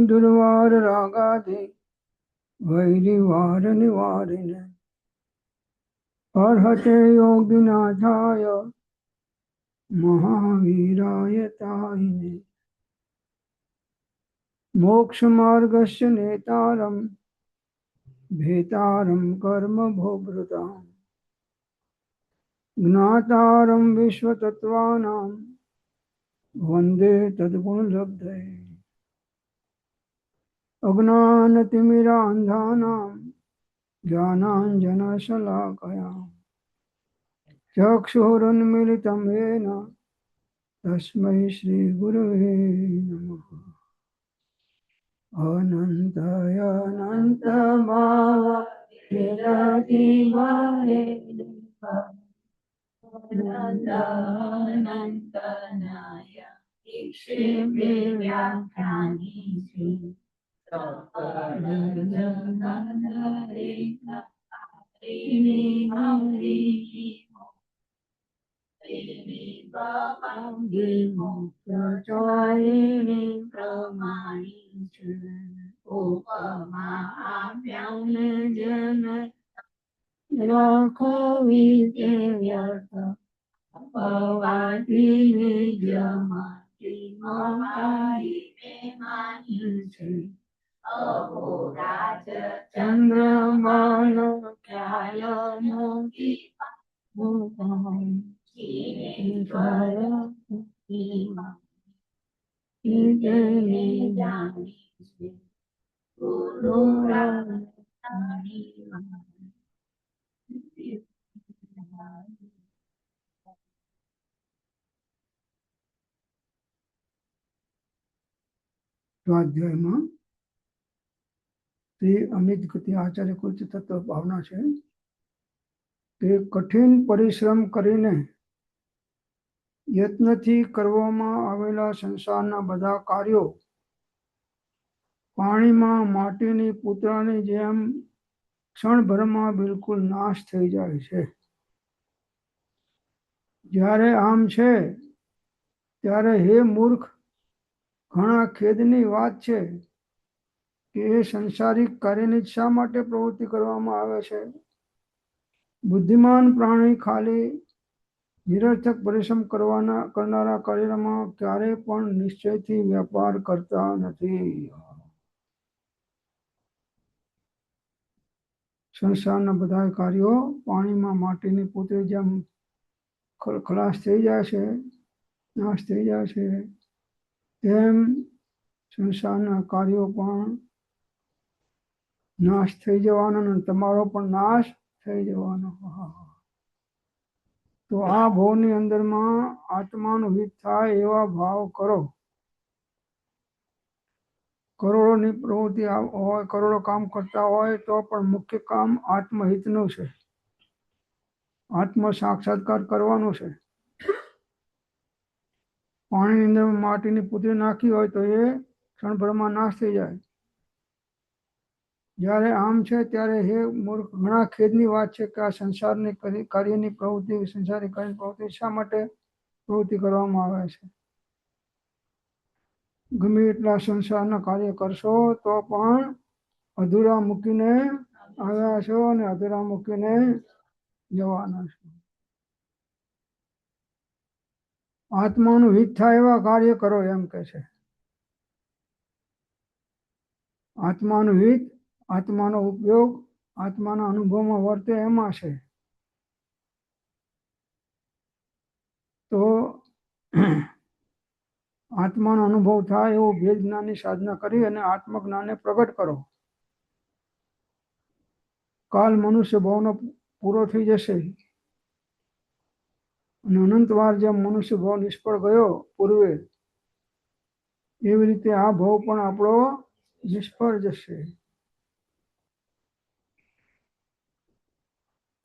दुर्वार रागाधि वैरिवार निवारिणे अर्हते योगिनाथाय महावीराय ताहिने मोक्षमार्गस्य नेतारं भेतारं कर्म भोभृतां ज्ञातारं विश्वतत्त्वानां वन्दे तद्गुणलब्धये अज्ञानतिमिरान्धानां ज्ञानाञ्जनशलाकया चक्षुरुन्मिलितं येन तस्मै श्रीगुरवे नमः। अनन्तनाय लाखो विद्यर्थ भवाती निजमति महाई में मानी छे अहोराज चंद्रमान ख्याल मोती સ્વાધ્યાયમાં શ્રી અમિત ગતિ આચાર્ય કૃત તત્વ ભાવના છે તે કઠિન પરિશ્રમ કરીને યત્નથી કરવામાં આવેલા સંસારના બધા કાર્યો પાણીમાં માટીની પૂતળાની જેમ ક્ષણભરમાં બિલકુલ નાશ થઈ જાય છે. જ્યારે આમ છે ત્યારે હે મૂર્ખ, ઘણા ખેદની વાત છે કે એ સંસારિક કાર્યની શા માટે પ્રવૃત્તિ કરવામાં આવે છે. બુદ્ધિમાન પ્રાણી ખાલી નિરર્થક પરિશ્રમ કરનારા કાર્યમાં ક્યારેય પણ નિશ્ચયથી વેપાર કરતા નથી. સંસારના બધા કાર્યો પાણીમાં માટીની પૂતળી જેમ ખલાસ થઈ જાય છે, નાશ થઈ જાય છે, તેમ સંસારના કાર્યો પણ નાશ થઈ જવાનો અને તમારો પણ નાશ થઈ જવાનો. તો આ ભાવની અંદરમાં આત્માનું હિત થાય એવા ભાવ કરો. કરોડોની પ્રવૃત્તિ હોય, કરોડો કામ કરતા હોય તો પણ મુખ્ય કામ આત્મહિતનું છે, આત્મ સાક્ષાત્કાર કરવાનું છે. પાણીની અંદર માટીની પૂતળી નાખી હોય તો એ ક્ષણભરમાં નાશ થઈ જાય. જ્યારે આમ છે ત્યારે હે મૂર્ખ, ઘણા ખેદની વાત છે કે આ સંસારની કાર્યની પ્રવૃત્તિ, સંસારી કાર્યની પ્રવૃત્તિ શા માટે પ્રવૃત્તિ કરવામાં આવે છે. ગમે એટલા સંસારના કાર્ય કરશો તો પણ અધૂરા મૂકીને આવ્યા છો અને અધૂરા મૂકીને જવાના છો. આત્માનું હિત થાય એવા કાર્ય કરો એમ કે છે. આત્માનું હિત, આત્માનો ઉપયોગ, આત્માના અનુભવમાં વર્તે એમાં છે. તો આત્માનો અનુભવ થાય એવું ભેદ જ્ઞાનની સાધના કરી અને આત્મજ્ઞાનને પ્રગટ કરો. કાલ મનુષ્ય ભાવનો પૂરો થઈ જશે અને અનંતવાર જેમ મનુષ્ય ભાવ નિષ્ફળ ગયો પૂર્વે, એવી રીતે આ ભાવ પણ આપણો નિષ્ફળ જશે.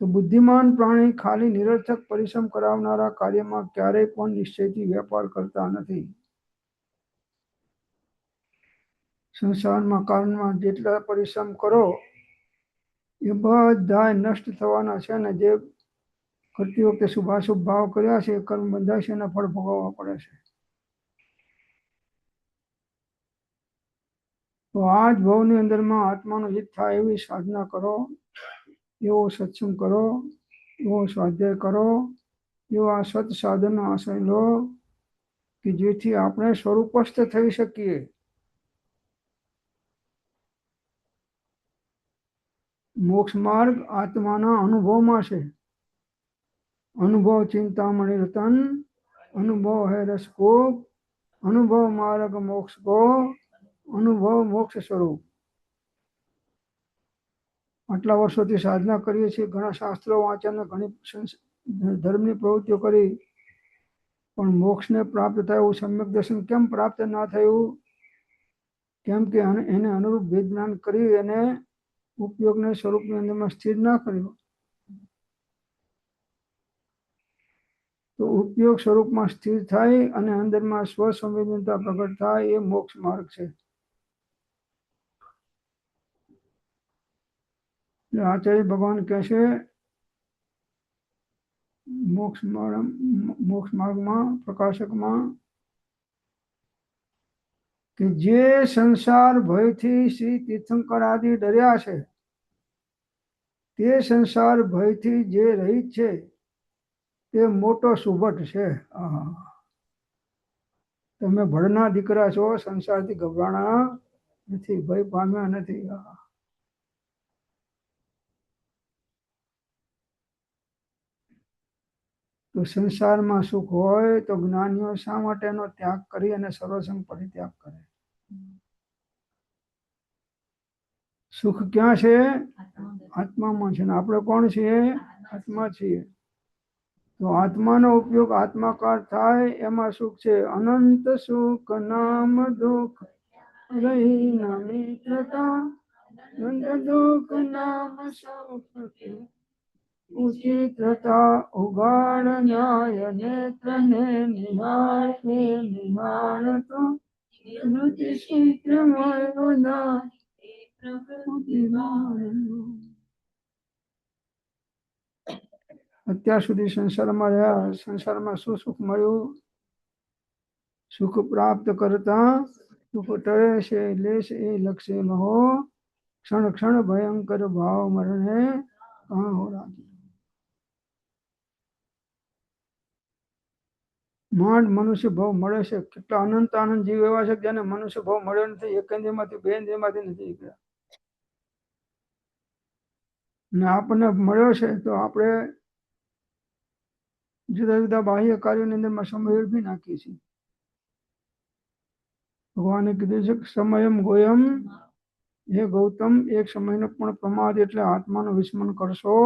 તો બુદ્ધિમાન પ્રાણી ખાલી નિરર્થક પરિશ્રમ કરાવનારા કાર્યમાં ક્યારેય પણ નિશ્ચયથી વેપાર કરતા નથી. સંસારમાં કારણમાં જેટલા પરિશ્રમ કરો એ બધા નષ્ટ થવાના છે અને જે કરતી વખતે શુભાશુભ ભાવ કર્યા છે એ કર્મ બંધાય છે, એના ફળ ભોગવવા પડે છે. તો આ જ ભાવની અંદરમાં આત્માનું હિત થાય એવી સાધના કરો, એવો સત્સંગ કરો, એવો સ્વાધ્યાય કરો, એવા સત સાધનનો આશ્રય લો કે જેથી આપણે સ્વરૂપસ્થ થઈ શકીએ. મોક્ષ માર્ગ આત્માના અનુભવમાં છે. અનુભવ ચિંતામણી રતન, અનુભવ હૈ રસ કો, અનુભવ માર્ગ મોક્ષ કો, અનુભવ મોક્ષ સ્વરૂપ. આટલા વર્ષોથી સાધના કરીએ છીએ, ઘણા શાસ્ત્રો વાંચ્યા, ઘણી ધર્મની પ્રવૃત્તિઓ કરી, પણ મોક્ષને પ્રાપ્ત થયું સમ્યક દર્શન કેમ પ્રાપ્ત ના થયું? કેમ કે એને અનુરૂપ વેદ જ્ઞાન કરી એને ઉપયોગને સ્વરૂપની અંદરમાં સ્થિર ના કર્યો. તો ઉપયોગ સ્વરૂપમાં સ્થિર થાય અને અંદરમાં સ્વસંવેદનતા પ્રગટ થાય, એ મોક્ષ માર્ગ છે. આચાર્ય ભગવાન કહે છે મોક્ષ માર્ગમાં પ્રકાશકમાં કે જે સંસાર ભયથી શ્રી તીર્થંકર આદિ ડર્યા છે, તે સંસાર ભયથી જે રહિત છે તે મોટો સુભટ છે. તમે ભળના દીકરા છો, સંસારથી ગભરાણા નથી, ભય પામ્યા નથી. તો સંસારમાં સુખ હોય તો જ્ઞાનીઓ શા માટે એનો ત્યાગ કરી અને સર્વસંગ પરિત્યાગ કરે? સુખ ક્યાં છે? આત્મામાં છે. આપણે કોણ છીએ? આત્મા છીએ. તો આત્માનો ઉપયોગ આત્માકાર થાય એમાં સુખ છે. અનંત સુખ નામ દુઃખ રહી ન મિત્રતા, અનંત દુઃખ નામ સુખ ઉચિત્રતા, ઉગાડ ન્યાય નેત્રને નિહાળે નિહાળતો, સ્મૃતિ સૂત્રમય ઉદાર અત્યાર સુધી સંસારમાં રહ્યા, સંસારમાં શું સુખ મળ્યું? સુખ પ્રાપ્ત કરતા સુખ ટળે છે, લેશ એ લક્ષ્ય લહો, ક્ષણ ક્ષણ ભયંકર ભાવ મરણે કહા હો રાજી. માંડ મનુષ્ય ભાવ મળે છે. કેટલા અનંત આનંદ જીવ એવા છે જેને મનુષ્ય ભાવ મળ્યો નથી, એક ઇન્દ્રિયમાંથી બે ઇન્દ્રિયમાંથી નથી નીકળ્યા. ને આપણને મળ્યો છે તો આપણે જુદા જુદા બાહ્ય કાર્યોની અંદરમાં સમય વેડફી નાખીએ છીએ. ભગવાને કીધું છે કે સમયમ ગોયમ, હે ગૌતમ, એક સમયનો પણ પ્રમાદ એટલે આત્માનું વિસ્મરણ કરશો.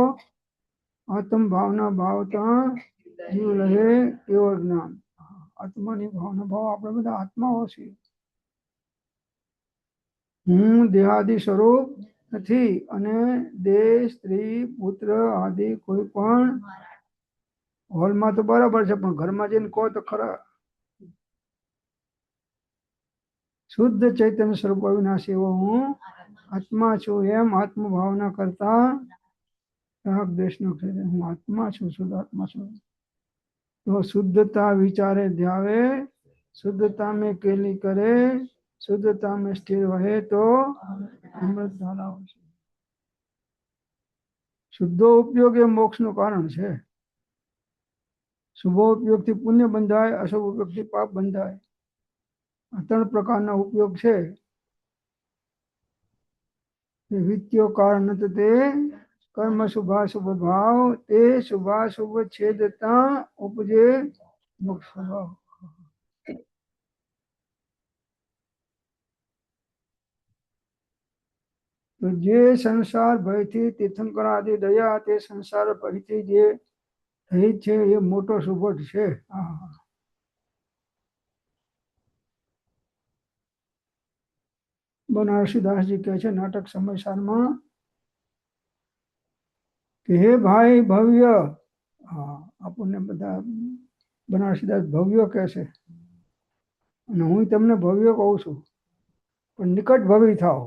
આત્મ ભાવના ભાવતા જીવ રહે કેવળ જ્ઞાન. આત્માની ભાવના ભાવ આપણે બધા આત્માઓ છીએ. હું દેહાદિ સ્વરૂપ નથી અને દેહ, સ્ત્રી, પુત્ર આદિ કોઈ પણ હોલમાં તો બરાબર છે, પણ ઘરમાં જઈને કહો તો ખરા. શુદ્ધ ચૈતન્ય સ્વરૂપ અવિનાશી એવો હું આત્મા છું, એમ આત્મભાવના કરતા રાગ દ્વેષનો હું આત્મા છું, શુદ્ધ આત્મા છું. તો શુદ્ધતા વિચારે ધ્યાવે, શુદ્ધતા में केली करे, શુદ્ધતા में स्थिर रहे तो અમૃત ધારા હોય છે. શુદ્ધો ઉપયોગ એ મોક્ષનું કારણ છે. શુભ ઉપયોગથી પુણ્ય બંધાય, અશુભ ઉપયોગથી પાપ બંધાય. આ ત્રણ પ્રકારના ઉપયોગ છે. વિત્યો કારણ તે કર્મ શુભાશુભ ભાવ, તે શુભાશુભ છેદતા ઉપજે મોક્ષ સ્વભાવ. તો જે સંસાર ભયથી તીર્થંકર આદિ દયા, તે સંસાર ભયથી જે રહિત છે એ મોટો સુભટ છે. બનારસીદાસજી કહે છે નાટક સમયસારમાં કે હે ભાઈ ભવ્ય, આપણને બધા બનારસીદાસ ભવ્ય કહે છે અને હું તમને ભવ્ય કહું છું, પણ નિકટ ભવી થાવ.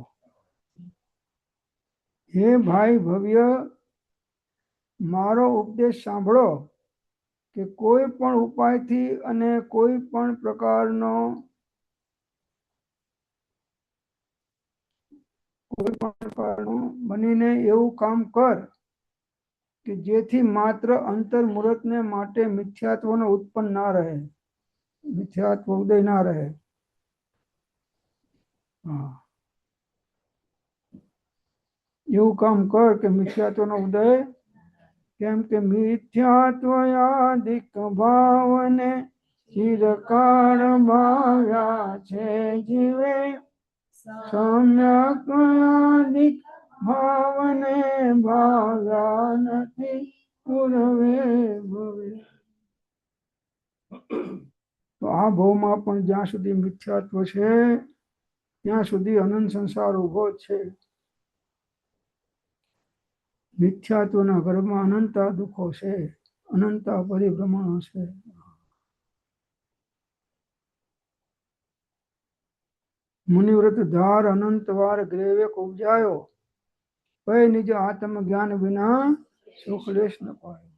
હે ભાઈ ભવ્ય, મારો ઉપદેશ સાંભળો કે કોઈ પણ ઉપાયથી અને કોઈ પણ પ્રકારનો કોઈ પણ પ્રકારનું બનીને એવું કામ કર કે જેથી માત્ર અંતર મુહૂર્તને માટે મિથ્યાત્વનો ઉત્પન્ન ના રહે, મિથ્યાત્વ ઉદય ના રહે. હા, એવું કામ કર કે મિથ્યાત્વનો ઉદય, કેમ કે મિથ્યાત્વયાદિક ભાવને ચિરકાળ ભાવ્યા છે જીવે, સમ્યક ભાવને ભાવ્યા નથી પૂર્વે ભવે. તો આ ભાવમાં પણ જ્યાં સુધી મિથ્યાત્વ છે ત્યાં સુધી અનંત સંસાર ઉભો છે. મિથ્યાત્વના ગર્ભમાં અનંતા દુઃખો છે, અનંતા પરિભ્રમણો છે. મુનિવ્રત ધાર અનંત વાર ગ્રેવેક ઉપજાયો, કઈ નિજ આત્મ જ્ઞાન વિના સુખ લેશ ન પાય.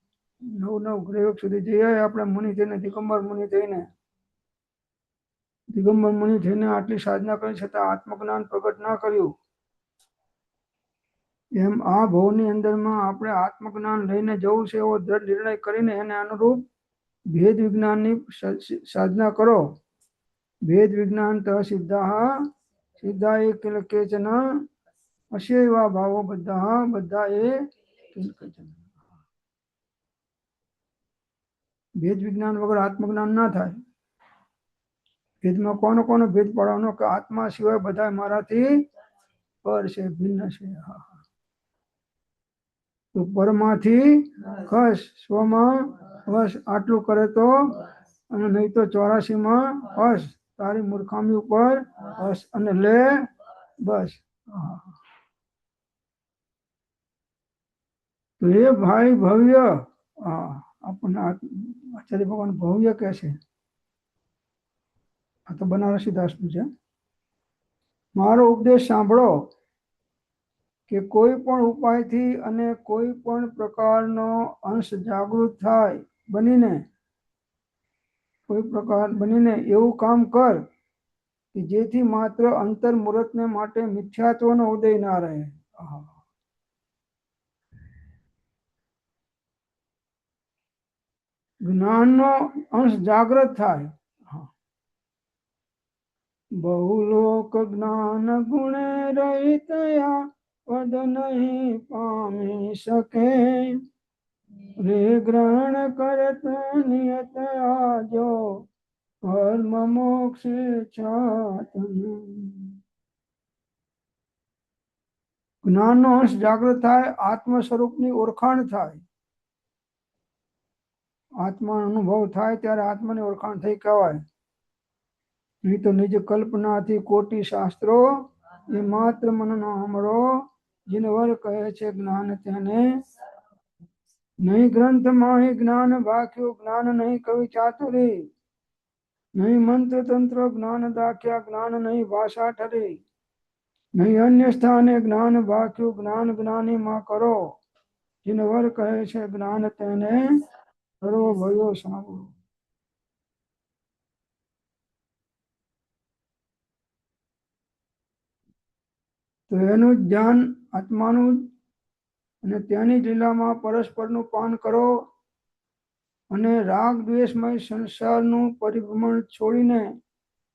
નવ નવ ગ્રેવેક સુધી જઈએ આપણે મુનિ થઈને, દિગંબર મુનિ થઈને, દિગંબર મુનિ થઈને આટલી સાધના કરી છતાં આત્મજ્ઞાન પ્રગટ ના કર્યું. એમ આ ભવની અંદરમાં આપણે આત્મજ્ઞાન લઈને જવું છે એવો દ્રઢ નિર્ણય કરીને એને અનુરૂપ ભેદ વિજ્ઞાનની સાધના કરો. ભેદ વિજ્ઞાન ત સિદ્ધા સિદ્ધા એ કેચન અશેવા ભાવો બધા બધા એ ભેદ વિજ્ઞાન વગર આત્મજ્ઞાન ના થાય. ભેદમાં કોનો કોનો ભેદ પાડવાનો કે આત્મા સિવાય બધા મારાથી પર છે, ભિન્ન છે. તો પરમાંથી ખસ, સ્વમાં વશ, આટલું કરે તો, અને નહીં તો 84માં હસ, તારી મૂર્ખામી ઉપર હસ અને લે બસ. તો એ ભાઈ ભવ્ય, આપણને આચાર્ય ભગવાન ભવ્ય કહે છે. આ તો બનારસી દાસનું છે. મારો ઉપદેશ સાંભળો કે કોઈ પણ ઉપાયથી અને કોઈ પણ પ્રકારનો અંશ જાગૃત થાય બનીને, કોઈ પ્રકાર બનીને એવું કામ કર કે જેથી માત્ર અંતર મુહૂર્તને માટે મિથ્યાત્વનો ઉદય ના રહે. જ્ઞાનનો અંશ જાગૃત થાય. બહુલોક જ્ઞાન ગુણે રહિતયા પદ નહીં પામી શકે, રે ગ્રહણ કરત નિયત આજો કર્મ મોક્ષ જ્ઞાનનો અંશ જાગૃત થાય, આત્મ સ્વરૂપની ઓળખાણ થાય. આત્મા અનુભવ થાય ત્યારે આત્માની ઓળખાણ થઈ કહેવાય. નહીં તો નિજ કલ્પનાથી કોટી શાસ્ત્રો એ માત્ર મનનો હમરો, જીનવર કહે છે જ્ઞાન તેને નહીં ગ્રંથ માહી જ્ઞાન ભાખ્યું, જ્ઞાન નહીં કવિ ચાતુરી, નહીં મંત્ર તંત્ર જ્ઞાન દાખ્યા, જ્ઞાન નહીં ભાષા ઠરી, નહીં અન્ય સ્થાને જ્ઞાન ભાખ્યું, જ્ઞાન જ્ઞાની માં કરો, જીનવર કહે છે જ્ઞાન તેને સર્વ ભયો સાંભળો. તો એનું જ્ઞાન આત્માનું અને ત્યાંની લીલામાં પરસ્પરનું પાન કરો અને રાગ દ્વેષમય સંસારનું પરિભ્રમણ છોડીને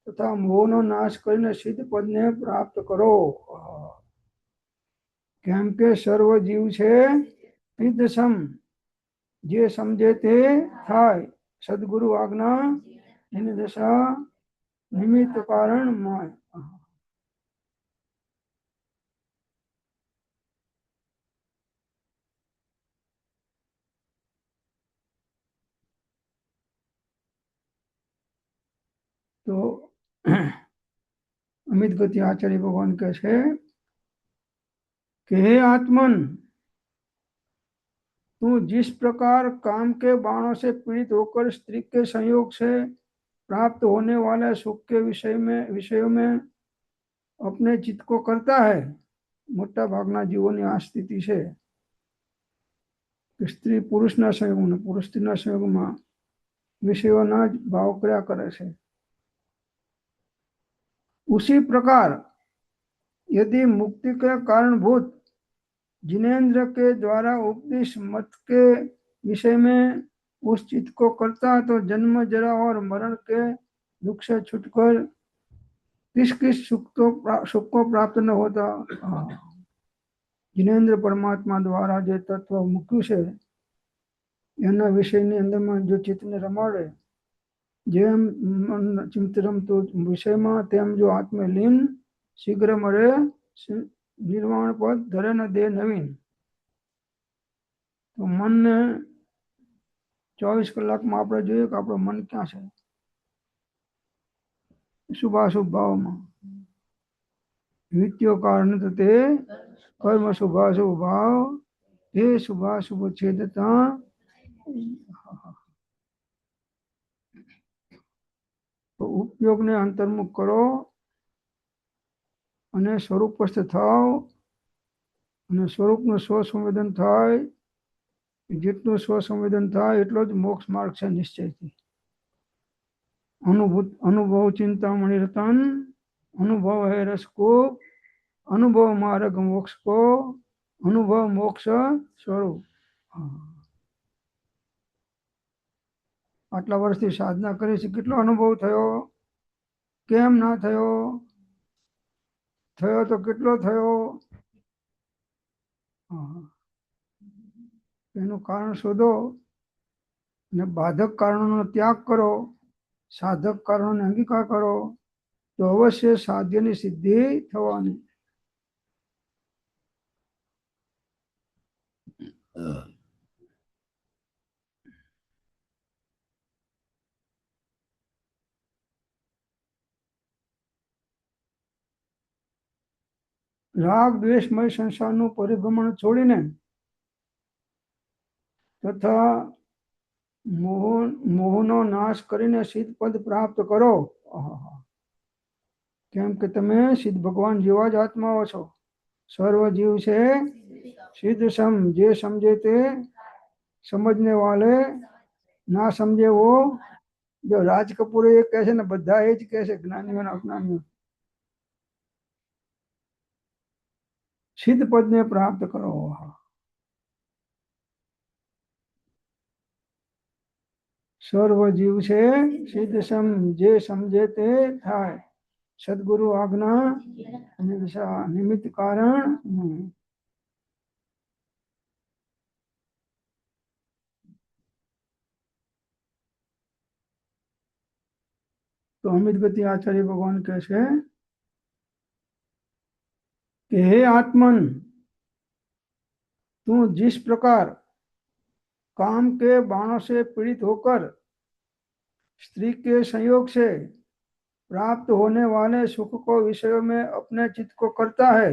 તથા મોહનો નાશ કરીને સિદ્ધ પદને પ્રાપ્ત કરો. કેમ કે સર્વ જીવ છે સિદ્ધસમ, જે સમજે તે થાય, સદગુરુ આજ્ઞા એની દશા નિમિત્ત કારણ માય. तो अमित गति आचार्य भगवान कहते हैं कि हे आत्मन, तू जिस प्रकार काम के बाणों से पीड़ित होकर स्त्री के संयोग से प्राप्त होने वाले सुख के विषयों में अपने चित्त को करता है, मोटा भागना जीवोनी आ स्थिति है स्त्री पुरुषना संयोग में, पुरुष स्त्रीना संयोग में विषयोना ज भाव કર્યા કરે છે. उसी प्रकार यदि मुक्ति के कारणभूत जिनेन्द्र के द्वारा उपदेश मत के विषय में उस चित्त को करता तो जन्म जरा और मरण के दुख से छुटकर किस सुख को प्राप्त न होता। जिनेन्द्र परमात्मा द्वारा जो तत्व મૂક્યું છે એના વિષયની અંદરમાં જો ચિત્તને રમાડે, જેમ મન ચિત્ત રમતું વિષયમાં તેમ જો આત્મે લીન શીઘ્ર મરે નિર્વાણ પદ ધરે ન દે નવીન। તો મનને 24 કલાકમાં આપણે જોઈએ કે આપણું મન ક્યાં છે, શુભાશુભ ભાવમાં। વિત્યો કારણ તે કર્મ શુભાશુભ ભાવ તે શુભાશુભ છેદતા। તો ઉપયોગને અંતર્મુખ કરો અને સ્વરૂપસ્થ થાવ અને સ્વરૂપનું સ્વસંવેદન થાય। જેટલું સ્વસંવેદન થાય એટલો જ મોક્ષ માર્ગ છે નિશ્ચયથી। અનુભવ ચિંતામણી રતન અનુભવ હે રસ को અનુભવ માર્ગ મોક્ષ को અનુભવ મોક્ષ સ્વરૂપ। આટલા વર્ષથી સાધના કરી છે, કેટલો અનુભવ થયો, કેમ ના થયો, થયો તો કેટલો થયો, એનું કારણ શોધો અને બાધક કારણોનો ત્યાગ કરો, સાધક કારણોને અંગીકાર કરો તો અવશ્ય સાધ્યની સિદ્ધિ થવાની। રાગ દ્વેષમય સંસારનું પરિભ્રમણ છોડીને તથા મોહનો નાશ કરીને સિદ્ધ પદ પ્રાપ્ત કરો। કેમ કે તમે સિદ્ધ ભગવાન જેવા જ આત્માઓ છો। સર્વ જીવ છે સિદ્ધ સમ, જે સમજે તે સમજને વાલે, ના સમજે वो। જો રાજ કપૂર એ કહે છે ને બધા એ જ કહે છે, જ્ઞાનીઓ અને અજ્ઞાનીઓ, સિદ્ધ પદને પ્રાપ્ત કરો। સર્વ જીવ છે સિદ્ધ સમ, જે સમજે તે થાય। સદગુરુ આજ્ઞા અને દિશા નિમિત્ત કારણ। तो अमित गति आचार्य भगवान कैसे कि हे आत्मन, तू जिस प्रकार काम के बाणों से पीड़ित होकर स्त्री के संयोग से प्राप्त होने वाले सुख को विषयों में अपने चित्त को करता है,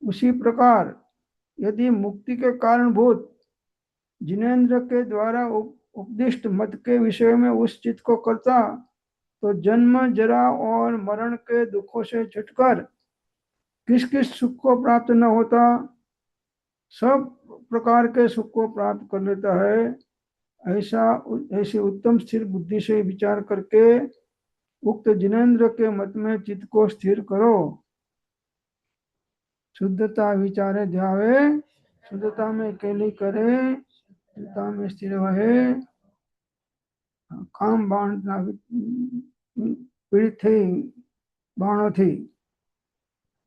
उसी प्रकार यदि मुक्ति के कारणभूत जिनेन्द्र के द्वारा उपदिष्ट मत के विषय में उस चित्त को करता तो जन्म जरा और मरण के दुखों से छुटकर किस सुख को प्राप्त न होता, सब प्रकार के सुख को प्राप्त कर लेता है। ऐसी उत्तम स्थिर बुद्धि से विचार करके उक्त जिनेन्द्र के मत में चित्त को स्थिर करो। शुद्धता विचारे ध्यावे, शुद्धता में केली करे, शुद्धता में स्थिर रहे। કામ બાણ પીડિત થઈ બાણોથી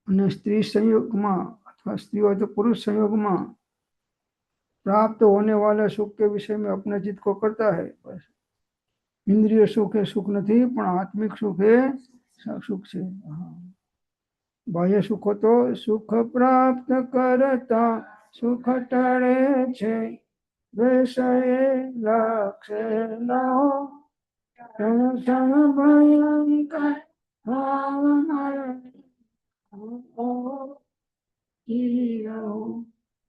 અને સ્ત્રી સંયોગમાં अथवा स्त्री हो तो पुरुष संयोग में प्राप्त होने वाले सुख के विषय में अपने चित्त को करता है। बस इंद्रिय सुख है सुख नहीं, पण आत्मिक सुख है सुख से। बाह्य सुख हो तो सुख प्राप्त करता सुख टळे छे, विषय लक्ष्य न हो भयंकर भाव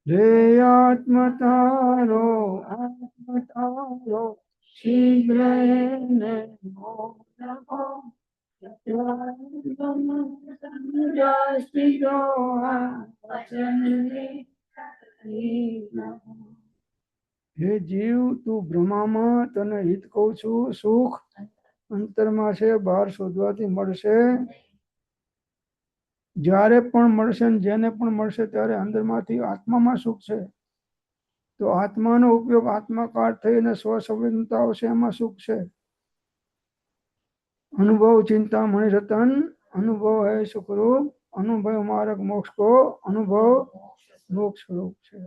रे आत्म तारो शीघ्र हे जीव, तू ब्रह्मा तने हित कहू छू, सुख अंतर में से बहार शोधवाथी मळशे। જ્યારે પણ મળશે ને જેને પણ મળશે ત્યારે અંદરમાંથી આત્મામાં સુખ છે, તો આત્માનો ઉપયોગ આત્માકાર થઈને સ્વસંવેદનતા આવશે, એમાં સુખ છે. અનુભવ ચિંતા મણિ રતન, અનુભવ હૈ સુખરૂપ, અનુભવ માર્ગ મોક્ષ કો, અનુભવ મોક્ષ રૂપ છે.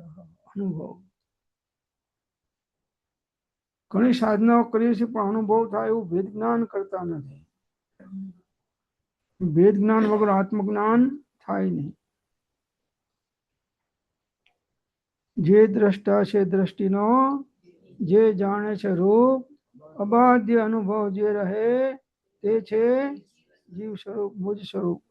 અનુભવ ઘણી સાધનાઓ કરીએ છીએ પણ અનુભવ થાય એવું ભેદ જ્ઞાન કરતા નથી. ભેદ જ્ઞાન વગર આત્મજ્ઞાન થાય નહીં. જે દ્રષ્ટા છે દ્રષ્ટિનો, જે જાણે છે રૂપ, અબાધ્ય અનુભવ જે રહે તે છે જીવ સ્વરૂપ, મુજ સ્વરૂપ.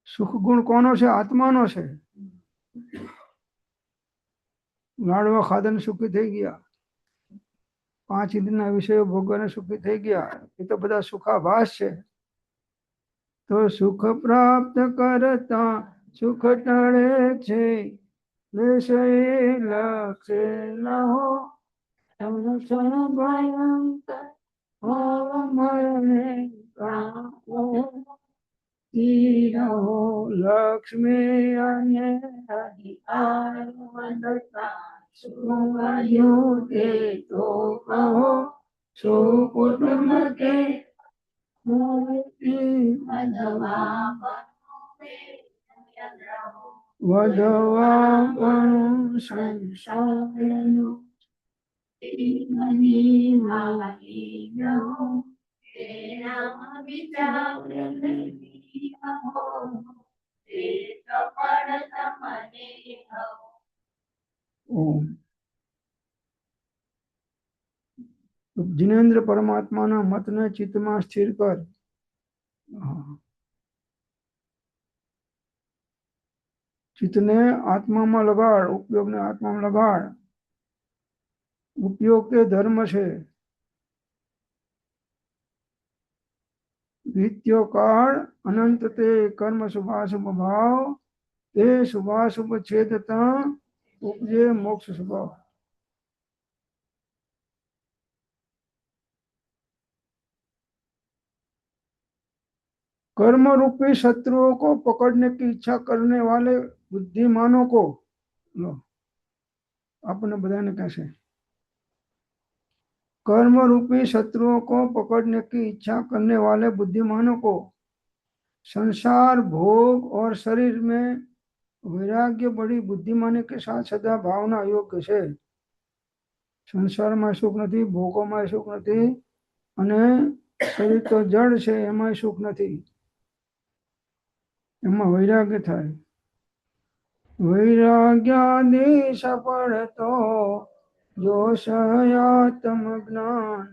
સુખ ગુણ કોનો છે? આત્માનો છે. લાડવા ખાધા સુખી થઈ ગયા, 5 ઇન્દ્રિયના વિષયો ભોગવવાને સુખી થઈ ગયા, એ તો બધા સુખાભાસ છે. તો સુખ પ્રાપ્ત કરતા સુખ ટળે છે, વિષય લક્ષે ન હો, ભયંકર હોવ મરણે કાપો, લક્ષ્મી અને હરિઆર વંદતા સુવાયું તે તો કહો, સો કુટુંબ કે વધવા પણ સંસારનું જિનેન્દ્ર પરમાત્માના મતને ચિત્તમાં સ્થિર કર. ચિત્તને આત્મામાં લગાડ, ઉપયોગને આત્મામાં લગાડ. ઉપયોગ તે ધર્મ છે. નિત્ય કાળ અનંત તે કર્મ શુભાશુભ ભાવ, તે શુભાશુભ છેદતા ઉપજે મોક્ષ સ્વભાવ. कर्म रूपी शत्रुओं को पकड़ने की इच्छा करने वाले बुद्धिमानों को, लो अपने बधाने कैसे, कर्म रूपी शत्रुओं को पकड़ने की इच्छा करने वाले बुद्धिमानों को संसार भोग और शरीर में वैराग्य बड़ी बुद्धिमानी के साथ सदा भावना योग्य है. संसार में सुख नहीं, भोगों में सुख नहीं, અને શરીર તો જડ છે એમાં સુખ નથી, એમાં વૈરાગ્ય થાય. વૈરાગ્યાદિ સફળ તો જો સયાતમ જ્ઞાન,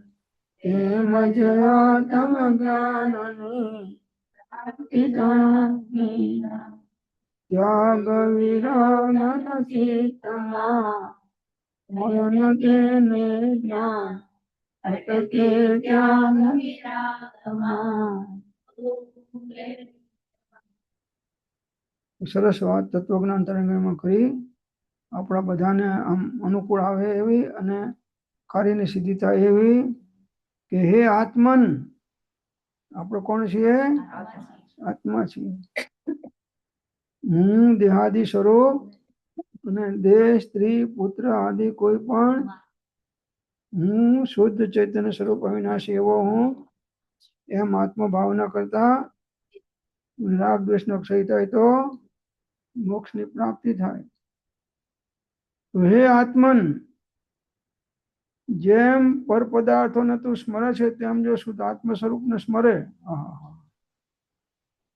એમ જ આત્મ જ્ઞાનની ત્યાગ વિરાગ ચિત્તમાં મન તેને જ્ઞાન અટકે જ્ઞાન વિરાગમાં. સરસ વાત તત્વજ્ઞાન તરંગમાં કરી, આપણા બધાને આમ અનુકૂળ આવે એવી અને કાર્યની સિદ્ધિ થાય એવી કે હે આત્મન, આપણે કોણ છીએ? આત્મા છીએ. હું દેહાદિ સ્વરૂપ અને દેહ, સ્ત્રી, પુત્ર આદિ કોઈ પણ હું શુદ્ધ ચૈતન્ય સ્વરૂપ અવિનાશી એવો હું, એમ આત્મભાવના કરતા રાગ દ્વેષનો ક્ષય થાય તો મોક્ષની પ્રાપ્તિ થાય. હે આત્મન, જેમ પર પદાર્થોને તું સ્મરે છે તેમ જો શુદ્ધ આત્મ સ્વરૂપને સ્મરે,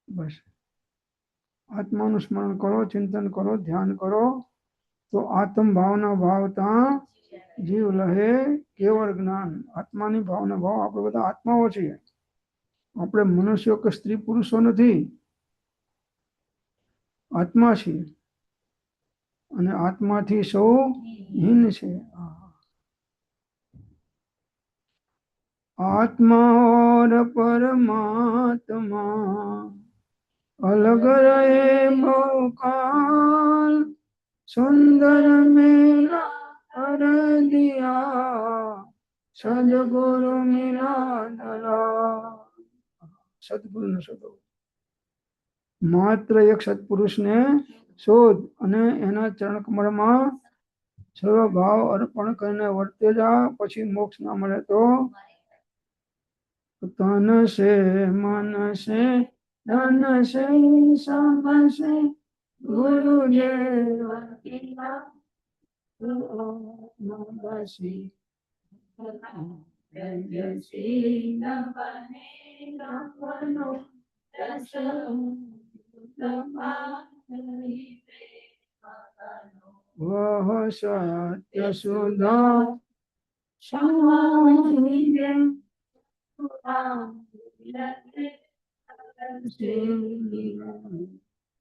બસ આત્માનું સ્મરણ કરો, ચિંતન કરો, ધ્યાન કરો તો આત્મ ભાવના ભાવતા જીવ લહે કેવળ જ્ઞાન. આત્માની ભાવના ભાવ, આપણે બધા આત્માઓ છીએ, આપણે મનુષ્યો કે સ્ત્રી પુરુષો નથી, આત્મા છીએ અને આત્માથી સૌ હીન છે. आत्मा और परमात्मा अलग रहे बहुकाल, सुंदर मेला कर दिया સદગુરુ મિલાદલા. સદગુરુને શોધો. માત્ર એક સત્પુરુષને શોધ અને એના ચરણ કમળમાં સર્વ ભાવ અર્પણ કરીને વર્તે જા. પછી મોક્ષ ના મળે તો તન સે મન સે ધન સે સમ સે ગુરુદેવ બસી. વહ સત્ય સુધા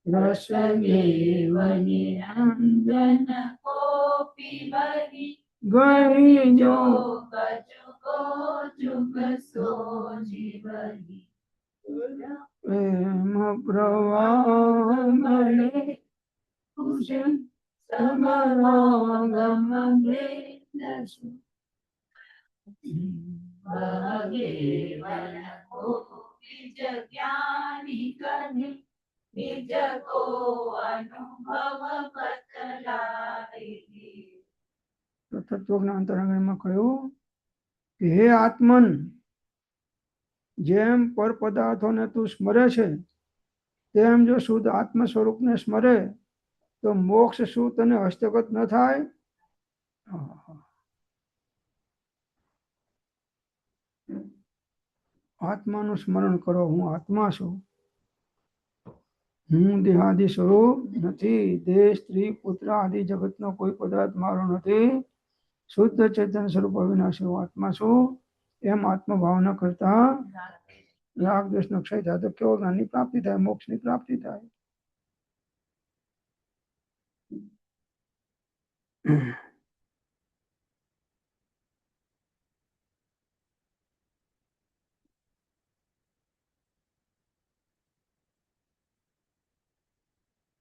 રસ નિરંજન કોપી બહી ગઈ જો જુગ સોજી બહી પ્રેમ પ્રવાહ મળે સમાગમ ભગેવન કોપી જ્ઞાની કને નિજ કો અનુભવ બતલાય. તત્વજ્ઞાન અંતરંગમાં કહ્યું કે હે આત્મન, જેમ પર પદાર્થોને તું સ્મરે છે તેમ જો શુદ્ધ આત્મ સ્વરૂપને સ્મરે તો મોક્ષ શું તને હસ્તગત ન થાય? આત્માનું સ્મરણ કરો. હું આત્મા છું. હું દેહાદિ સ્વરૂપ નથી. દેહ, સ્ત્રી, પુત્ર આદિ જગતનો કોઈ પદાર્થ મારો નથી. શુદ્ધ ચેતન સ્વરૂપ અવિનાશી હું આત્મા છું. એમ આત્મભાવના કરતા રાગ દ્વેષનો ક્ષય થાય તો કેવો જ્ઞાનની પ્રાપ્તિ થાય, મોક્ષની પ્રાપ્તિ થાય.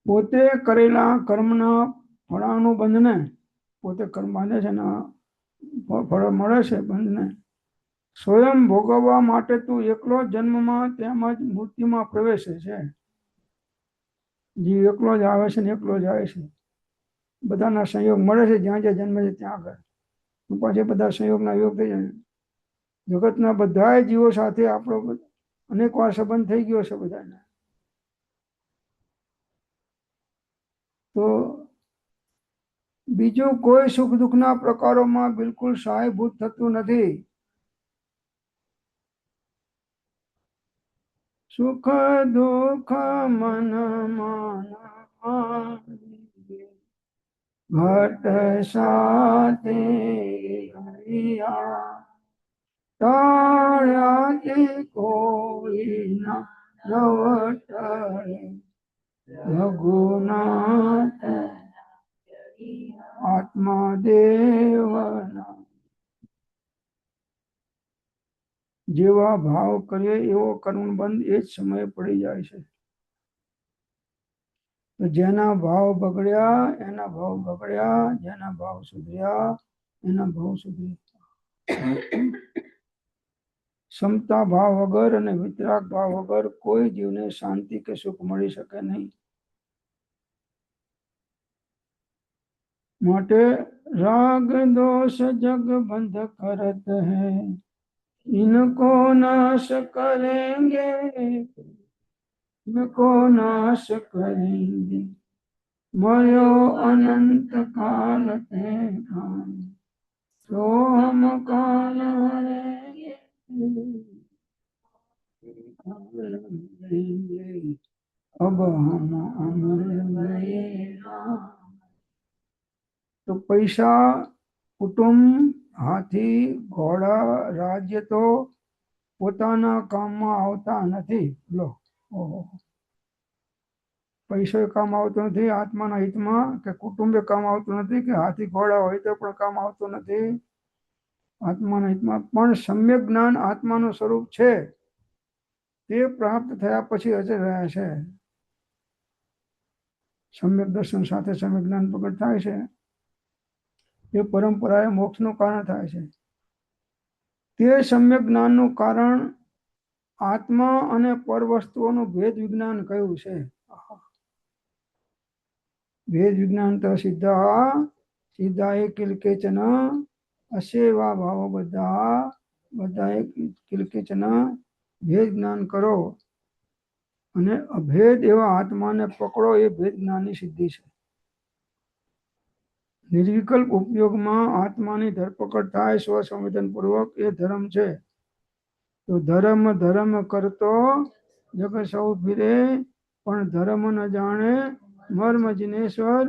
પોતે કરેલા કર્મના ફળાનુબંધને, પોતે કર્મ બાંધે છે ને ફળ મળે છે બંધને, સ્વયં ભોગવવા માટે તું એકલો જન્મમાં તેમજ મૃત્યુમાં પ્રવેશે છે. જીવ એકલો જ આવે છે ને એકલો જાય છે. બધાના સંયોગ મળે છે જ્યાં જ્યાં જન્મે છે ત્યાં આગળ. પછી બધા સંયોગના યોગ થઈ જાય. જગતના બધા જીવો સાથે આપણો અનેક વાર સંબંધ થઈ ગયો છે બધાને. તો બીજું કોઈ સુખ દુઃખના પ્રકારોમાં બિલકુલ સહાયભૂત થતું નથી. સુખ દુઃખ મન ઘટ સાથે ટાળ્યાથી કોઈ ના નવટળે રઘુનાથ આત્મા દેવના. જેવા ભાવ કરીએ એવો કર્મબંધ એ જ સમયે પડી જાય છે. તો જેના ભાવ બગડ્યા એના ભાવ બગડ્યા, જેના ભાવ સુધર્યા એના ભાવ સુધર્યા. ક્ષમતા ભાવ વગર અને વિતરાગ ભાવ વગર કોઈ જીવને શાંતિ કે સુખ મળી શકે નહીં. માટે રાગ દોષ જગ બંધ કરત હૈ, इनको नाश करेंगे, इनको नाश करेंगे, मयो अनंत काल ते काल, तो हम काल हरेंगे, अब हम अमर गए. તો પૈસા, કુટુંબ, હાથી, ઘોડા, રાજ્ય તો પોતાના કામમાં આવતા નથી. લો, પૈસો કામ આવતો નથી આત્માના હિતમાં, કે કુટુંબે કામ આવતું નથી, કે હાથી ઘોડા હોય તો પણ કામ આવતું નથી આત્માના હિતમાં. પણ સમ્યક જ્ઞાન આત્માનું સ્વરૂપ છે તે પ્રાપ્ત થયા પછી અચળ રહ્યા છે. સમ્યક દર્શન સાથે સમ્યક જ્ઞાન પ્રગટ થાય છે. એ પરંપરાએ મોક્ષનું કારણ થાય છે. તે સમ્યક જ્ઞાનનું કારણ આત્મા અને પર વસ્તુઓનું ભેદ વિજ્ઞાન કયું છે? ભેદ વિજ્ઞાન તો સીધા એ કિલકેચન અસેવા ભાવ બધા એક કિલકેચન ભેદ જ્ઞાન કરો અને અભેદ એવા આત્માને પકડો, એ ભેદ જ્ઞાનની સિદ્ધિ છે. નિર્વિકલ્પ ઉપયોગમાં આત્માની ધરપકડ થાય સ્વસંવેદન પૂર્વક, એ ધર્મ છે. તો ધર્મ કરતો જગ સૌ ફિરે, પણ ધર્મ ન જાણે મર્મ જિનેશ્વર.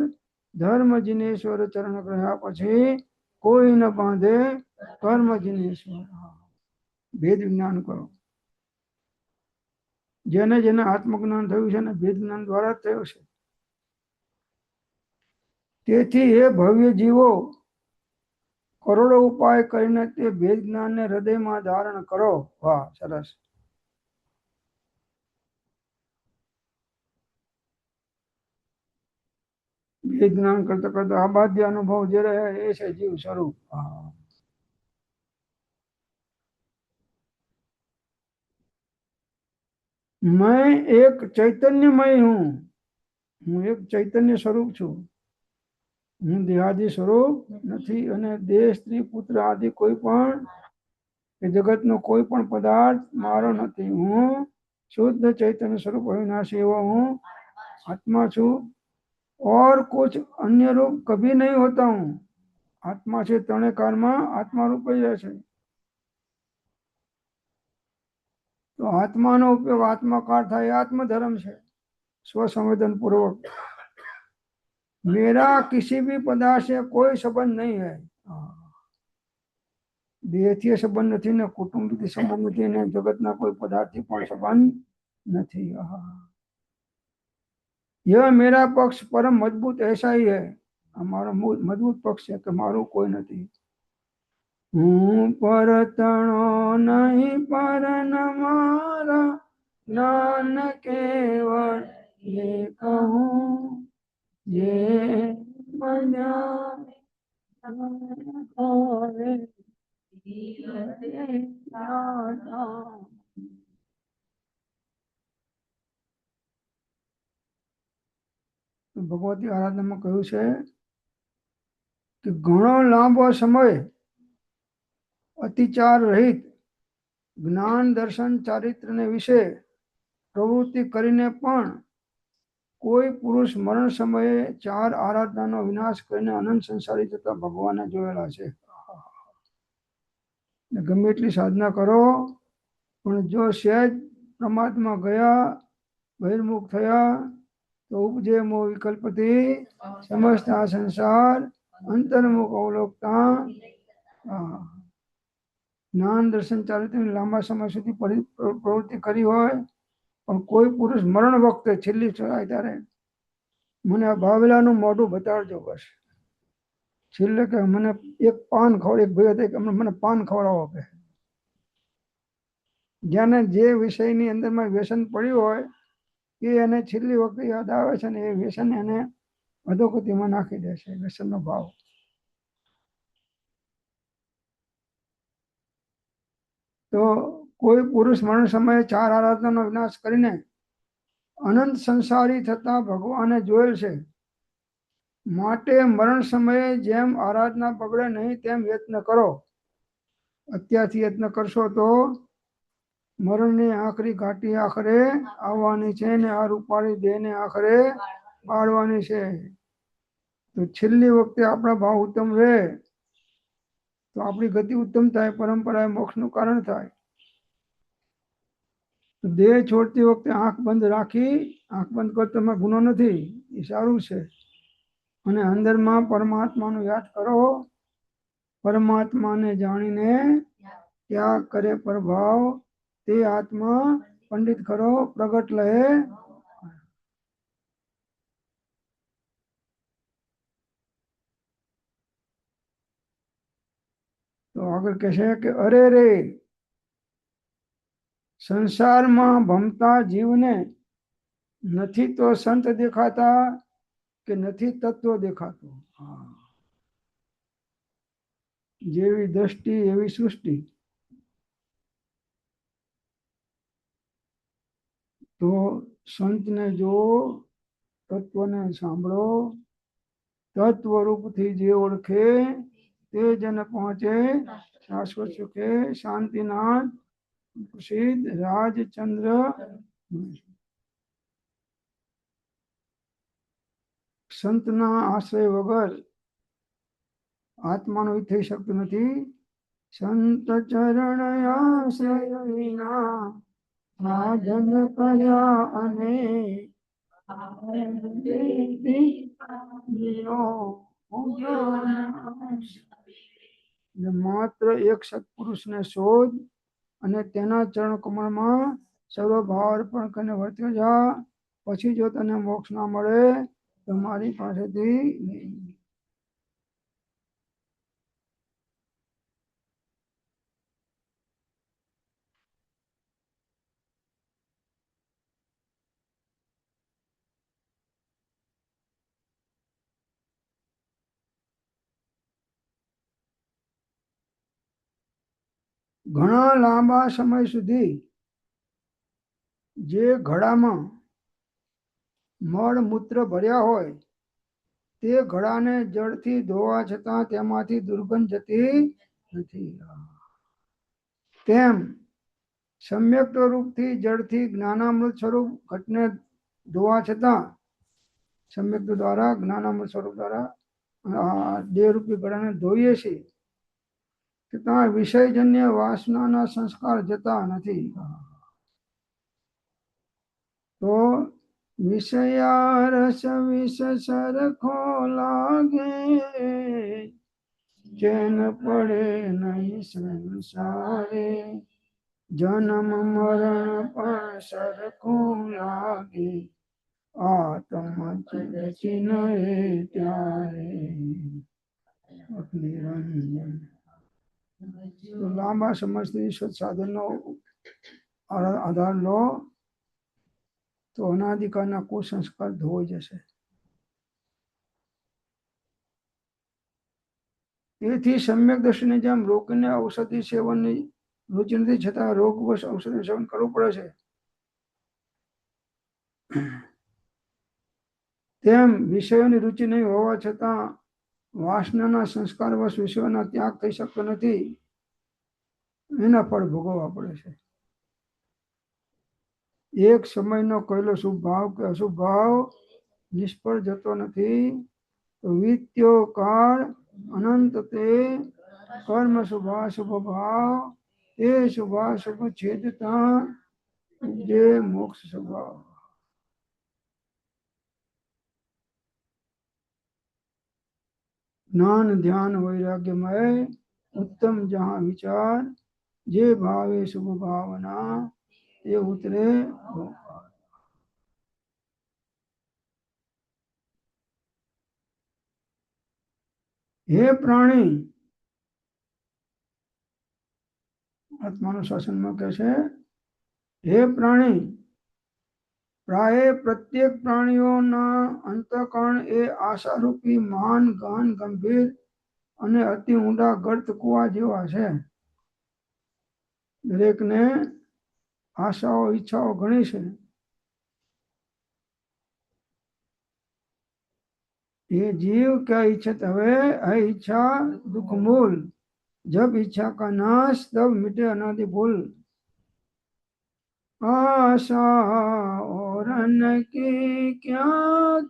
ધર્મ જિનેશ્વર ચરણ રહ્યા પછી કોઈ ન બાંધે કર્મ જિનેશ્વર. ભેદ જ્ઞાન કરો. જેને જેને આત્મજ્ઞાન થયું છે ને ભેદ જ્ઞાન દ્વારા જ થયું છે. તેથી એ ભવ્ય જીવો કરોડો ઉપાય કરીને તે ભેદ જ્ઞાનને હૃદયમાં ધારણ કરો. વાહ, સરસ. ભેદ જ્ઞાન કરતા કરતા આબાધ્ય અનુભવ જે રહે એ છે જીવ સ્વરૂપ. मैं एक चैतन्यमय हूँ, હું એક ચૈતન્ય સ્વરૂપ છું. હું દેહાદી સ્વરૂપ નથી અને દેહ, સ્ત્રી, પુત્ર આદિ કોઈ પણ કે જગતનો કોઈ પણ પદાર્થ મારો નથી. હું शुद्ध चैतन्य स्वरूप अविनाशी एवं हूँ, आत्मा छू और कुछ अन्य रूप कभी नहीं होता हूँ. आत्मा છે ત્રણે કાળમાં આત્મા રૂપ જ છે. તો આત્માનો ઉપયોગ આત્માકાર થાય, આत्मधर्म છે. स्वसंवेदन पूर्वक. मेरा किसी भी पदार्थ से कोई संबंध नहीं है. દેહથી સંબંધ નથી ને કુટુંબથી સંબંધ નથી ને જગતના કોઈ પદાર્થથી પણ સંબંધ નથી. यह मेरा पक्ष परम मजबूत ऐसा ही है. हमारा मजबूत पक्ष है कि मारू कोई नहीं. हूँ परतणो नहीं पर न मारा, ज्ञान केवल ये कहूँ ये मना ભગવતી આરાધનામાં કહ્યું છે કે ઘણો લાંબો સમય અતિચાર રહિત જ્ઞાન દર્શન ચારિત્રને વિશે પ્રવૃત્તિ કરીને પણ કોઈ પુરુષ મરણ સમયે ચાર આરાધનાનો વિનાશ કરીને અનંત સંસારી થતા ભગવાનને જોયેલા છે. ગમે એટલી સાધના કરો પણ જો સહેજ પ્રમાદમાં ગયા, બહિર્મુખ થયા તો ઉપજે મોહ વિકલ્પથી સમસ્ત આ સંસાર અંતર્મુખ અવલોકતા. જ્ઞાન દર્શન ચારિત્રની લાંબા સમય સુધી પ્રવૃત્તિ કરી હોય પણ કોઈ પુરુષ મરણ વખતે છેલ્લી થાય ત્યારે મને આ બાવલાનું મોઢું બતાડજો બસ. છેલ્લે કે મને એક પાન ખવડાવ, એક ભાઈ હતા કે મને પાન ખવડાવો કે. જેને જે વિષયની અંદરમાં વ્યસન પડ્યું હોય એ એને છેલ્લી વખતે યાદ આવે છે ને એ વ્યસન એને અધોગતિમાં નાખી દે છે. વ્યસનનો ભાવ. તો કોઈ પુરુષ મરણ સમયે ચાર આરાધનાનો વિનાશ કરીને અનંત સંસારી થતા ભગવાને જોયેલ છે. માટે મરણ સમયે જેમ આરાધના બગડે નહીં તેમ યત્ન કરો. અત્યારથી યત્ન કરશો તો મરણની આખરી ઘાટી આખરે આવવાની છે ને આ રૂપાળી દેહને આખરે બાળવાની છે. તો છેલ્લી વખતે આપણા ભાવ ઉત્તમ રહે તો આપણી ગતિ ઉત્તમ થાય, પરંપરાએ મોક્ષનું કારણ થાય. દેહ છોડતી વખતે આંખ બંધ રાખી, આંખ બંધ કરતો એમાં ગુનો નથી, એ સારું છે. અને અંદરમાં પરમાત્માનું યાદ કરો. પરમાત્માને જાણીને ત્યાગ કરે પ્રભાવ, તે આત્મા પંડિત ખરો પ્રગટ લહે. તો આગળ કહે છે કે અરે રે સંસારમાં ભમતા જીવને નથી તો સંત દેખાતા કે નથી તત્વ દેખાતું. જેવી દ્રષ્ટિ એવી સૃષ્ટિ. તો સંતને જો, તત્વને સાંભળો, તત્વરૂપથી જે ઓળખે તે જન પહોંચે શાશ્વત સુખે શાંતિનાથ પ્રસિદ્ધ રાજચંદ્ર. સંતના આશ્રય વગર આત્માનો હિત થઈ શકતું નથી. સંત ચરણ આશ્રય વિના સાધન કર્યા અને માત્ર એક સત્પુરુષને શોધ અને તેના ચરણ કમળમાં સર્વ ભાવ અર્પણ કરીને વર્ત્યો જા. પછી જો તને મોક્ષ ના મળે તો મારી પાસેથી ઘણા લાંબા સમય સુધી જે ઘડામાં મળ મૂત્ર ભર્યા હોય તે ઘડાને જળથી ધોવા છતાં તેમાંથી દુર્ગંધ જતી નથી. તેમ સમ્યક રૂપથી જળથી જ્ઞાનામૃત સ્વરૂપ ઘટને ધોવા છતાં સમ્યક દ્વારા જ્ઞાનામૃત સ્વરૂપ દ્વારા દેહરૂપી ઘડાને ધોઈએ છીએ છતાં વિષયજન્ય વાસનાના સંસ્કાર જતા નથી. તો વિષયા રસ વિષ સરખો લાગે ચેન પડે નહીં સંસારે જન્મ મરણ પણ સરખું લાગે આત્મ ચિન્હ ત્યારે નિરંજન. લાંબા સમજથી સત્સાધનનો આધાર લો તો અનાદિકાળના કુસંસ્કાર ધોઈ જશે. તેથી સમ્યક દ્રષ્ટિની જેમ રોગને ઔષધિ સેવનની રુચિ નથી છતાં રોગવશ ઔષધિ સેવન કરવું પડે છે તેમ વિષયોની રુચિ નહીં હોવા છતાં વાસનાના સંસ્કાર વશ વિષયોના ત્યાગ થઈ શકતો નથી. એના ફળ ભોગવવા પડે છે. એક સમયનો કહેલો શુભ ભાવ કે અશુભ ભાવ નિષ્ફળ જતો નથી. વિત્યો કાળ અનંત તે કર્મ શુભાશુભ ભાવ એ શુભાશુભ છેદતા જે મોક્ષ સ્વભાવ. જ્ઞાન ધ્યાન વૈરાગ્યમય ઉત્તમ જહાં વિચાર જે ભાવે શુભ ભાવના એ ઉતરે. હે પ્રાણી, આત્માનું શાસનમાં કહે છે હે પ્રાણી, પ્રાય પ્રત્યેક પ્રાણીઓના અંતઃકરણ એ આશારૂપી મહાન ગહન ગંભીર અને અતિ ઊંડા ગર્ત કુવા જેવા છે. દરેકને આશાઓ ઈચ્છાઓ ઘણી છે. ये जीव क्या इच्छत हवे है इच्छा दुख मूल जब इच्छा का नाश तब मिटे अनादि भूल. आशा और अन्न की क्या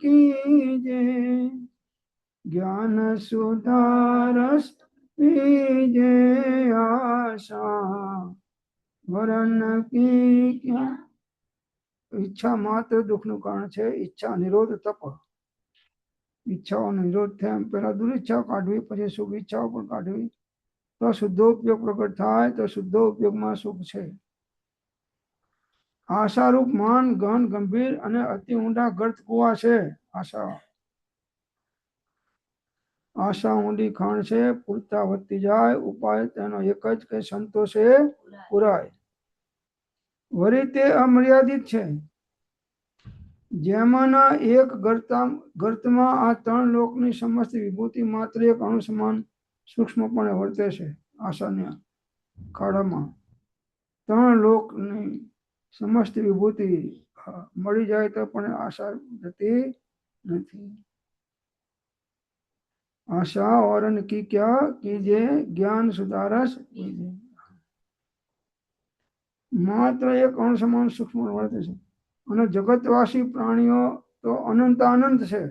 कीजे ज्ञान सुधारस पीजे. आशा वरन की क्या. ઈચ્છા માત્ર દુઃખનું કારણ છે. ઈચ્છા નિરોધ તપ. ઈચ્છાઓનો નિરોધ થાય એમ પહેલા દુરિચ્છાઓ કાઢવી પછી શુભ ઈચ્છાઓ પણ કાઢવી તો શુદ્ધો ઉપયોગ પ્રગટ થાય તો શુદ્ધો ઉપયોગમાં સુખ છે. આશારૂપ માન ગહન ગંભીર અને અતિ ઊંડા ગર્ત કુવા છે. આશા ઊંડી ખાણ છે. પૂરતા વધતી જાય ઉપાય તેનો એક જ કે સંતોષે પુરાય. વળી તે અમર્યાદિત છે. જેમાંના એક ગર્તમાં આ ત્રણ લોકની સમસ્ત વિભૂતિ માત્ર એક અણુ સમાન સૂક્ષ્મપણે વર્તે છે. આશાના ખાડામાં ત્રણ લોકની સમસ્ત વિભૂતિ મળી જાય તો પણ આશા જતી નથી। आशा और की क्या कीजिए ज्ञान सुधारस कीजिए। માત્ર એક અણ સમાન સૂક્ષ્મ વર્તે છે અને જગતવાસી પ્રાણીઓ તો અનંત આનંદ છે।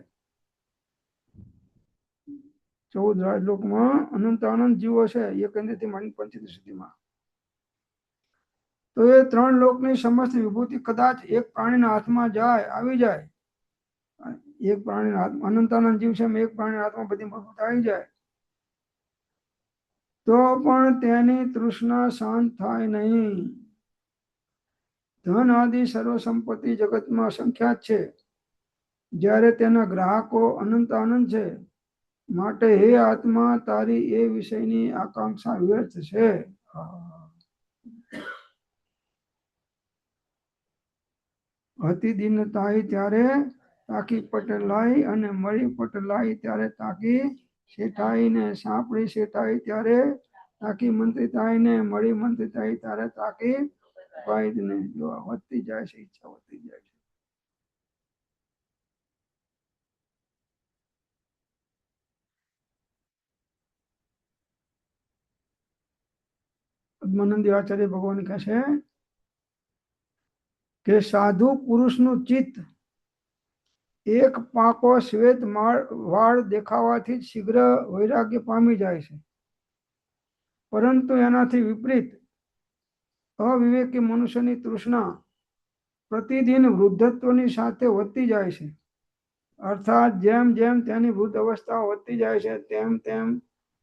14 રાજલોકમાં અનંત આનંદ જીવો છે એક કેન્દ્રથી માંડી 25 સુધીમાં। તો એ 3 લોકની સમસ્ત વિભૂતિ કદાચ એક પ્રાણીના હાથમાં જાય આવી જાય, એક પ્રાણીના હાથમાં અનંતાનંદ જીવ છે એક પ્રાણીના હાથમાં બધી વિભૂતિ આવી જાય તો પણ તેની તૃષ્ણા શાંત થાય નહીં। ધન આદિ સર્વ સંપત્તિ જગતમાં સંખ્યાત છે, જ્યારે તેના ગ્રાહકો અનંત આનંદ છે, માટે હે આત્મા તારી એ વિષયની આકાંક્ષા વ્યર્થ છે। હતી દીનતાઈ ત્યારે તાકી પટલાઈ અને મળી પટલાઈ ત્યારે તાકી શેઠાઈ ને સાંપડી શેઠાઈ ત્યારે તાકી મંત્રિતાઈ ને મળી મંત્રિતાઈ ત્યારે તાકી ઉપાય ને જો વધતી જાય છે ઈચ્છા વધતી જાય છે। પદ્માનંદી આચાર્ય ભગવાન કહે છે કે સાધુ પુરુષનું ચિત્ત એક પાકો શ્વેત વાળ દેખાવાથી શીઘ્ર વૈરાગ્ય પામી જાય છે, પરંતુ એનાથી વિપરીત અવિવેકી મનુષ્યની તૃષ્ણા પ્રતિદિન વૃદ્ધત્વની સાથે વધતી જાય છે। અર્થાત જેમ જેમ તેની વૃદ્ધ અવસ્થા વધતી જાય છે તેમ તેમ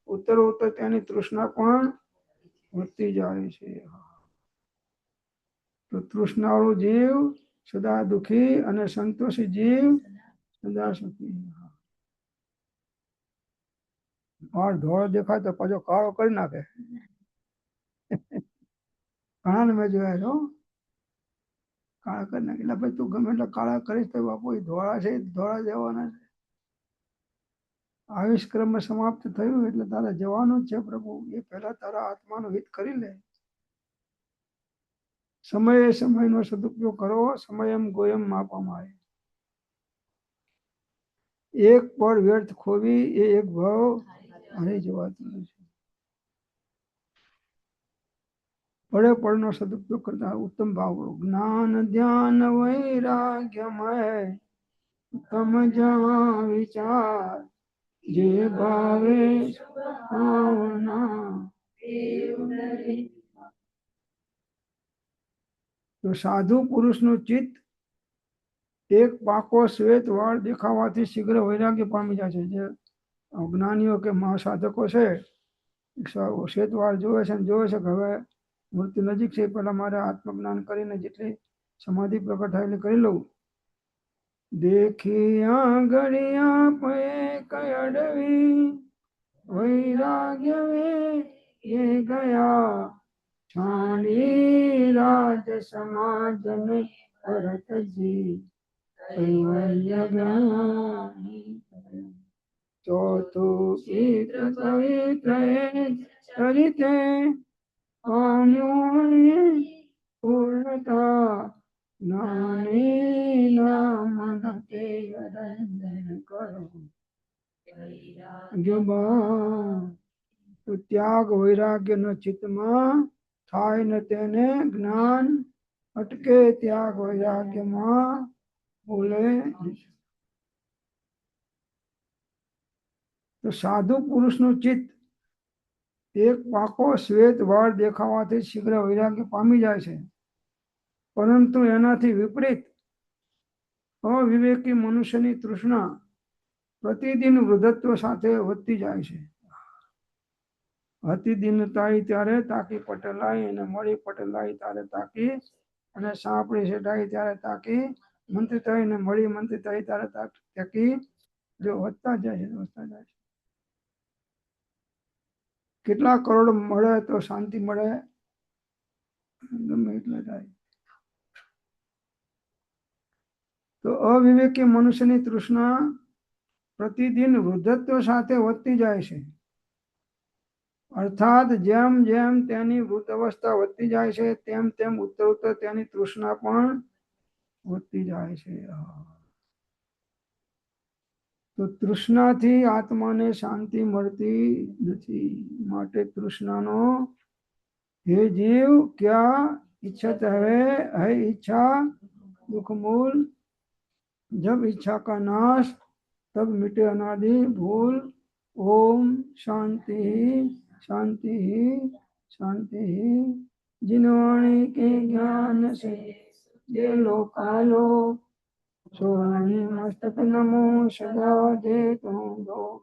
ઉત્તરોત્તર તેની તૃષ્ણા પણ વધતી જાય છે। તો તૃષ્ણાળુ જીવ સદા દુખી અને સંતોષી જીવ સદા સુખી। વાળ ધોળો દેખાય તો પાછો કાળો કરી નાખે। ઘણા ને મેં જોયા છો કાળા કરી નાખે એટલે ભાઈ તું ગમે એટલે કાળા કરીશ તો બાપુ એ ધોળા છે ધોળા જવાના છે। આયુષ્ક્રમ સમાપ્ત થયું એટલે તારે જવાનું જ છે પ્રભુ, એ પહેલા તારા આત્માનું હિત કરી લે। સમયે સમયનો સદુપયોગ કરો, સમયમ ગોયમ માપવામાં આવે। એક પળ વ્યર્થ ખોવી એ એક ભાવ હારી જવાતું નથી। પડે પડનો સદુપયોગ કરતા ઉત્તમ ભાવ જ્ઞાન ધ્યાન વૈરાગ્યમય ઉત્તમ જવા વિચાર જે ભાવે ભાવના। તો સાધુ પુરુષનું ચિત્ત એક પાકો શ્વેત વાળ દેખાવાથી શીઘ્ર વૈરાગ્ય પામી જાય છે। જે જ્ઞાનીઓ કે મહાસાધકો છે શ્વેત વાળ જોવે છે ને જોવે છે કે હવે મૃત્યુ નજીક છે, પેલા મારે આત્મજ્ઞાન કરીને જેટલી સમાધિ પ્રગટ થાય એટલે કરી લઉં। દેખિયા ઘડિયા પે કયડવી વૈરાગ્ય વે એ ગયા છાણી રાજ સમાજ ને ભરતજી કૈવલ્ય જ્ઞાની। ચોથું ચિત્ર પવિત્ર ચરિતે પૂર્ણતા જ્ઞાની નામ તે વંદન કરો। તો ત્યાગ વૈરાગ્ય ન ચિત્તમાં થાય ને તેને જ્ઞાન અટકે, ત્યાગ વૈરાગ્યમાં ભૂલે। તો સાધુ પુરુષનું ચિત્ત એક પાકો શ્વેત વાળ દેખાવાથી શીઘ્ર વૈરાગ્ય પામી જાય છે, પરંતુ એનાથી વિપરીત અવિવેકી મનુષ્યની તૃષ્ણા પ્રતિદિન વૃદ્ધત્વ સાથે વધતી જાય છે। હતી દીનતાઈ ત્યારે તાકી પટેલાઈ અને મળી પટેલાઈ ત્યારે તાકી અને સાંપડી શેઠાઈ ત્યારે તાકી મંત્રિતાઈ ને મળી મંત્રિતાઈ ત્યારે તાકી જો વધતા જાય છે વધતા જાય છે। કેટલા કરોડ મળે તો શાંતિ મળે ગમે એટલે થાય। તો અવિવેકી મનુષ્યની તૃષ્ણા પ્રતિદિન વૃદ્ધત્વ સાથે વધતી જાય છે, અર્થાત જેમ જેમ તેની વૃદ્ધ અવસ્થા વધતી જાય છે તેમ તેમ ઉત્તર ઉત્તર તેની તૃષ્ણા પણ વધતી જાય છે તો તૃષ્ણાથી આત્માને શાંતિ મળતી નથી માટે તૃષ્ણાનો हे जीव क्या इच्छत है इच्छा दुख मूल जब इच्छा का नाश तब मिटे अनादि भूल ओम शांति शांति शांति जिन वाणी के ज्ञान से ये लोकालो सोनी मस्तक नमो सदा दे तुम दो